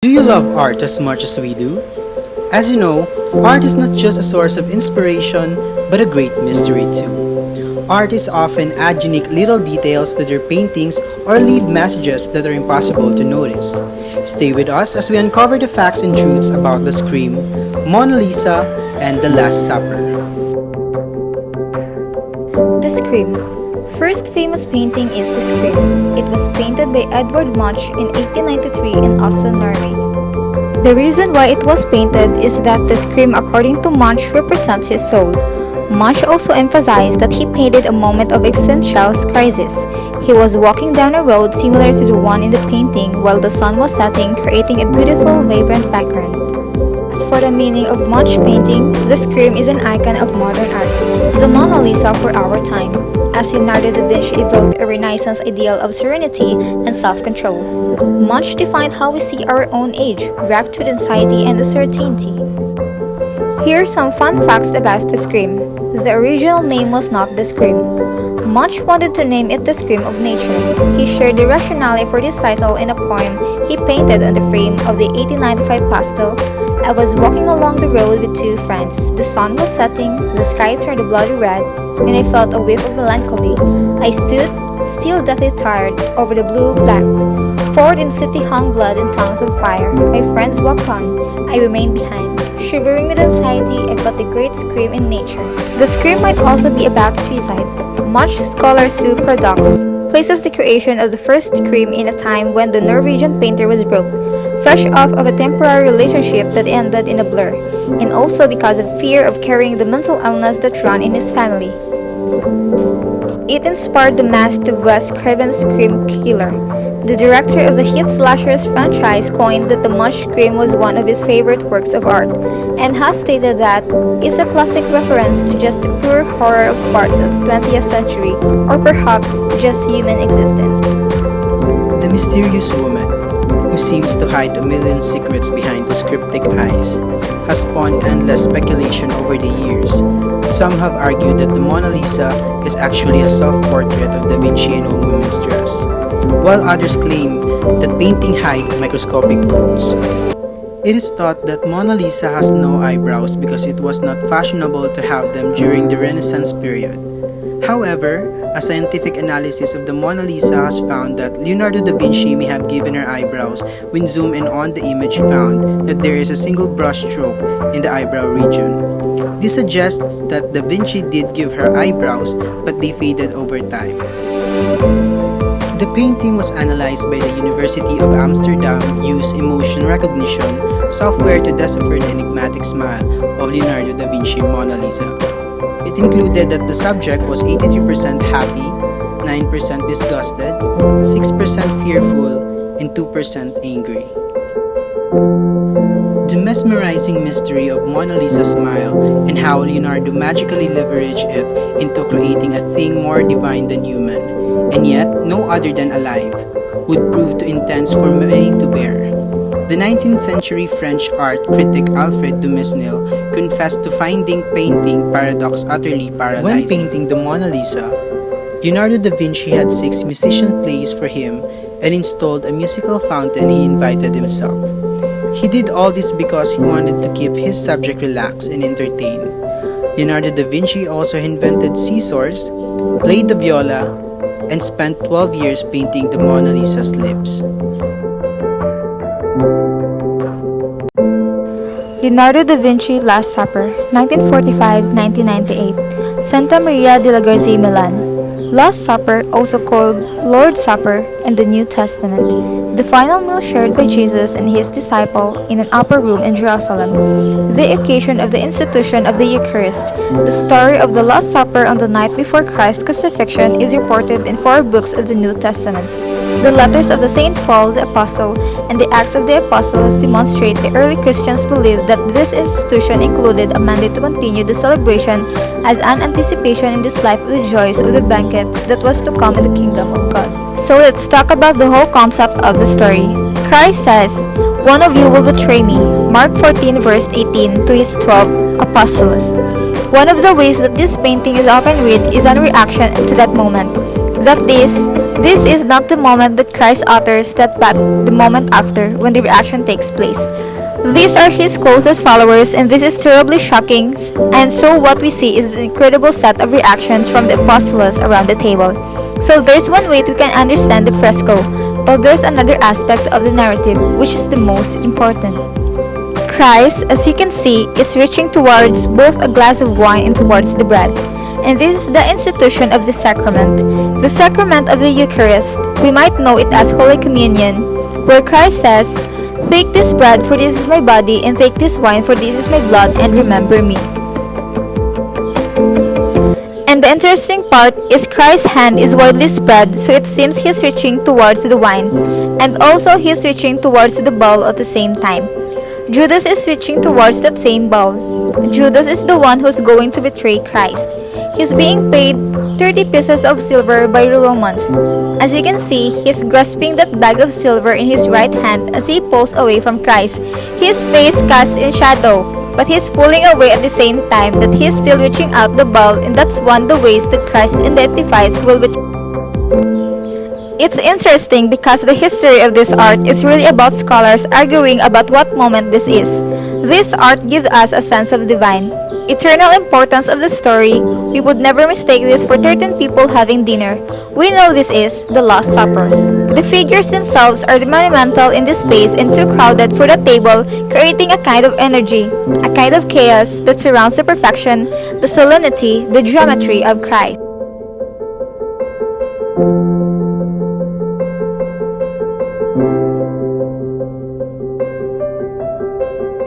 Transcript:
Do you love art as much as we do? As you know, art is not just a source of inspiration, but a great mystery too. Artists often add unique little details to their paintings or leave messages that are impossible to notice. Stay with us as we uncover the facts and truths about the Scream, Mona Lisa, and The Last Supper. The Scream. First famous painting is The Scream. It was painted by Edward Munch in 1893 in Oslo, Norway. The reason why it was painted is that the Scream, according to Munch, represents his soul. Munch also emphasized that he painted a moment of existential crisis. He was walking down a road similar to the one in the painting while the sun was setting, creating a beautiful, vibrant background. As for the meaning of Munch painting, the Scream is an icon of modern art, the Mona Lisa for our time, as Leonardo da Vinci evoked a Renaissance ideal of serenity and self-control. Munch defined how we see our own age, wrapped with anxiety and uncertainty. Here are some fun facts about the Scream. The original name was not the Scream. Munch wanted to name it the Scream of Nature. He shared the rationale for this title in a poem he painted on the frame of the 1895 pastel. I was walking along the road with two friends. The sun was setting, the sky turned a bloody red, and I felt a whiff of melancholy. I stood, still deathly tired, over the blue black. Forward in city hung blood and tongues of fire. My friends walked on. I remained behind. Shivering with anxiety, I felt the great scream in nature. The Scream might also be about suicide. Much scholar Sue Paradox places the creation of the first Scream in a time when the Norwegian painter was broke, fresh off of a temporary relationship that ended in a blur, and also because of fear of carrying the mental illness that ran in his family. It inspired the mask of Wes Craven's Scream Killer. The director of the hit slashers franchise coined that the Munch Scream was one of his favorite works of art, and has stated that it's a classic reference to just the pure horror of parts of the 20th century, or perhaps just human existence. The mysterious woman, who seems to hide a million secrets behind those cryptic eyes, has spawned endless speculation over the years. Some have argued that the Mona Lisa is actually a self-portrait of Da Vinci in a woman's dress, while others claim that painting hides microscopic bones. It is thought that Mona Lisa has no eyebrows because it was not fashionable to have them during the Renaissance period. However, a scientific analysis of the Mona Lisa has found that Leonardo da Vinci may have given her eyebrows when zoomed in on the image found that there is a single brush stroke in the eyebrow region. This suggests that da Vinci did give her eyebrows, but they faded over time. The painting was analyzed by the University of Amsterdam used emotion recognition software to decipher the enigmatic smile of Leonardo da Vinci Mona Lisa. It included that the subject was 83% happy, 9% disgusted, 6% fearful, and 2% angry. The mesmerizing mystery of Mona Lisa's smile and how Leonardo magically leveraged it into creating a thing more divine than human, and yet no other than alive, would prove too intense for many to bear. The 19th century French art critic Alfred de Mesnil confessed to finding painting paradox utterly paralyzing. When painting the Mona Lisa, Leonardo da Vinci had 6 musicians play for him and installed a musical fountain he invited himself. He did all this because he wanted to keep his subject relaxed and entertained. Leonardo da Vinci also invented scissors, played the viola, and spent 12 years painting the Mona Lisa's lips. Leonardo da Vinci Last Supper, 1945-1998, Santa Maria della Grazie, Milan. Last Supper, also called Lord's Supper in the New Testament, the final meal shared by Jesus and his disciple in an upper room in Jerusalem. The occasion of the institution of the Eucharist, the story of the Last Supper on the night before Christ's crucifixion is reported in 4 books of the New Testament. The letters of the Saint Paul the Apostle and the Acts of the Apostles demonstrate the early Christians believed that this institution included a mandate to continue the celebration as an anticipation in this life of the joys of the banquet that was to come in the kingdom of God. So let's talk about the whole concept of the story. Christ says, "One of you will betray me." Mark 14 verse 18 to his 12 apostles. One of the ways that this painting is often read is a reaction to that moment. That is, This is not the moment that Christ's authors step back, the moment after, when the reaction takes place. These are his closest followers, and this is terribly shocking, and so what we see is the incredible set of reactions from the apostles around the table. So there's one way we can understand the fresco, but there's another aspect of the narrative which is the most important. Christ, as you can see, is reaching towards both a glass of wine and towards the bread. And this is the institution of the sacrament. The sacrament of the Eucharist, we might know it as Holy Communion, where Christ says, "Take this bread, for this is my body, and take this wine, for this is my blood, and remember me." And the interesting part is Christ's hand is widely spread, so it seems he's reaching towards the wine, and also he's reaching towards the bowl at the same time. Judas is reaching towards that same bowl. Judas is the one who's going to betray Christ. He's being paid 30 pieces of silver by the Romans. As you can see, he's grasping that bag of silver in his right hand as he pulls away from Christ, his face cast in shadow, but he's pulling away at the same time that he's still reaching out the bowl, and that's one of the ways that Christ identifies will betray. It's interesting because the history of this art is really about scholars arguing about what moment this is. This art gives us a sense of divine, eternal importance of the story. We would never mistake this for 13 people having dinner. We know this is the Last Supper. The figures themselves are monumental in this space and too crowded for the table, creating a kind of energy, a kind of chaos that surrounds the perfection, the solemnity, the geometry of Christ.